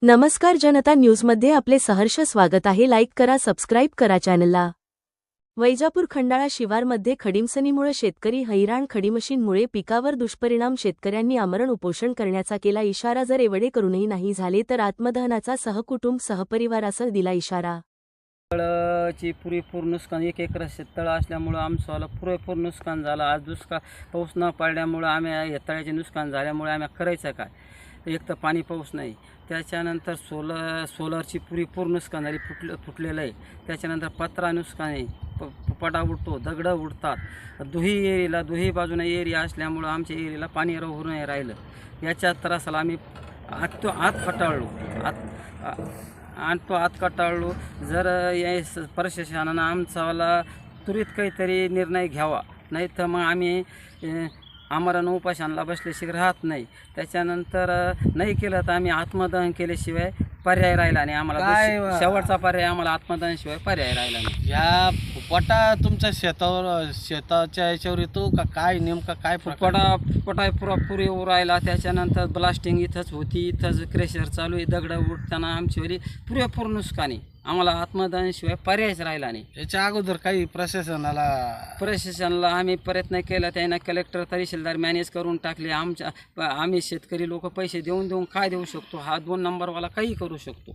नमस्कार जनता न्यूजमध्ये आपले सहर्ष स्वागत आहे. लाईक करा, सबस्क्राईब करा चॅनलला. वैजापूर खंडाळा शिवारमध्ये खडीमसनीमुळे शेतकरी हैराण. खडीमशीनमुळे पिकावर दुष्परिणाम. शेतकऱ्यांनी आमरण उपोषण करण्याचा केला इशारा. जर एवढे करूनही नाही झाले तर आत्मदहनाचा सहकुटुंब सहपरिवारासह दिला इशारा. तळाची पुरेपूर नुकसान 1 एकर शेततळ असल्यामुळं आमचं पुरेपूर नुकसान झालं. आज दुष्काळ पाऊस न पडल्यामुळं आम्ही या तळ्याचे नुकसान झाल्यामुळे आम्ही करायचं काय. एक तर पाणी पाऊस नाही, त्याच्यानंतर सोलरची पुरेपूर नुकसान झाली, फुटलेलं आहे. त्याच्यानंतर पत्रा नुकसान आहे, पडा उडतो, दगडं उडतात. दुही बाजूने एरिया असल्यामुळं आमच्या एरियाला पाणी होऊ नाही राहिलं. याच्या त्रासाला आम्ही आत कटाळलो. जर या प्रशासनानं आमचावाला त्वरित काहीतरी निर्णय घ्यावा, नाही तर मग आम्ही आमरण उपोषणाला बसल्याशिवाय राहत नाही. त्याच्यानंतर नाही केलं तर आम्ही आत्मदहन केल्याशिवाय पर्याय राहिला नाही. आम्हाला शेवटचा पर्याय, आम्हाला आत्मदहनाशिवाय पर्याय राहिला नाही. या फुपाटा तुमच्या शेताच्या याच्यावर येतो का काय, नेमका काय फुपाटा पुरेपूर येऊ राहिला. त्याच्यानंतर ब्लास्टिंग इथंच होती, इथंच क्रेशर चालू आहे. दगडं उडताना आमच्यावरी पुरेपूर नुकसान आहे. आम्हाला आत्मदहनाशिवाय पर्यायच राहिला नाही. याच्या अगोदर काही प्रशासनाला आम्ही प्रयत्न केला, त्यांना कलेक्टर तहसीलदार मॅनेज करून टाकले. आम्ही शेतकरी लोक पैसे देऊन काय देऊ शकतो. हा 2 नंबरवाला काही करू शकतो.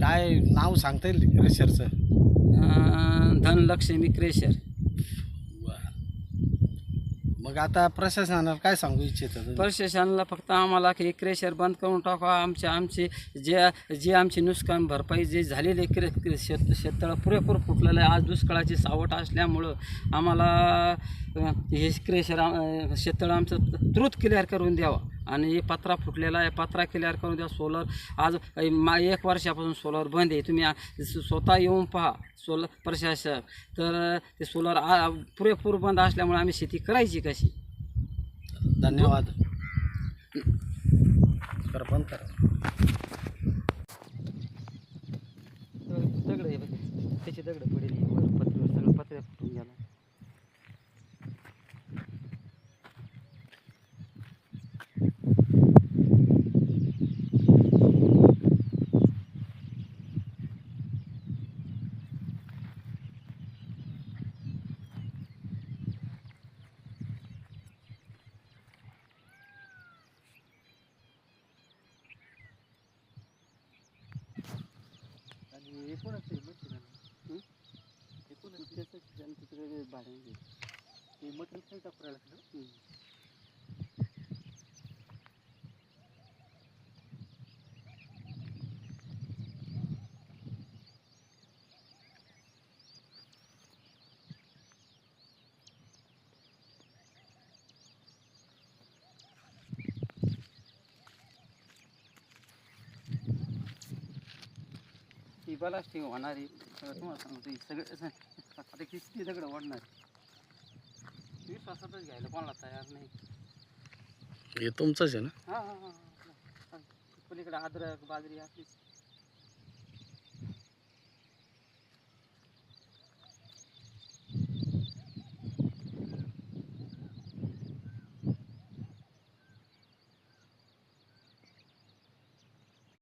काय नाव सांगता येईल क्रेशरचं? धनलक्ष्मी क्रेशर. मग आता प्रशासनाला काय सांगू इच्छितात? प्रशासनाला फक्त आम्हाला की क्रेशर बंद करून टाका. आमचे जे आमची नुकसान भरपाई जे झालेले शेततळ पुरेपूर फुटलेलं आहे. आज दुष्काळाची सावट असल्यामुळं आम्हाला हे क्रेशर शेततळ आमचं त्वरित क्लिअर करून द्यावा. आणि हे पत्रा फुटलेला आहे, पत्रा क्लिअर करून द्या. सोलर आज 1 वर्षापासून सोलर बंद आहे. तुम्ही स्वतः येऊन पहा सोलर प्रशासक. तर ते सोलर पुरेपूर बंद असल्यामुळे आम्ही शेती करायची कशी. धन्यवाद. बंद करा. दगड त्याचे दगड पडेल पत्र्यावर, सगळं पत्र्या फुटून गेला. ती ब्लास्टिंग होणारी तुम्हाला सांगतो. सगळे आता किती दगड वाढणार, विश्वासातच घ्यायला कोणाला तयार नाही. हे तुमचंच आहे ना? हां हां हां. पलीकडे अद्रक बाजरी असली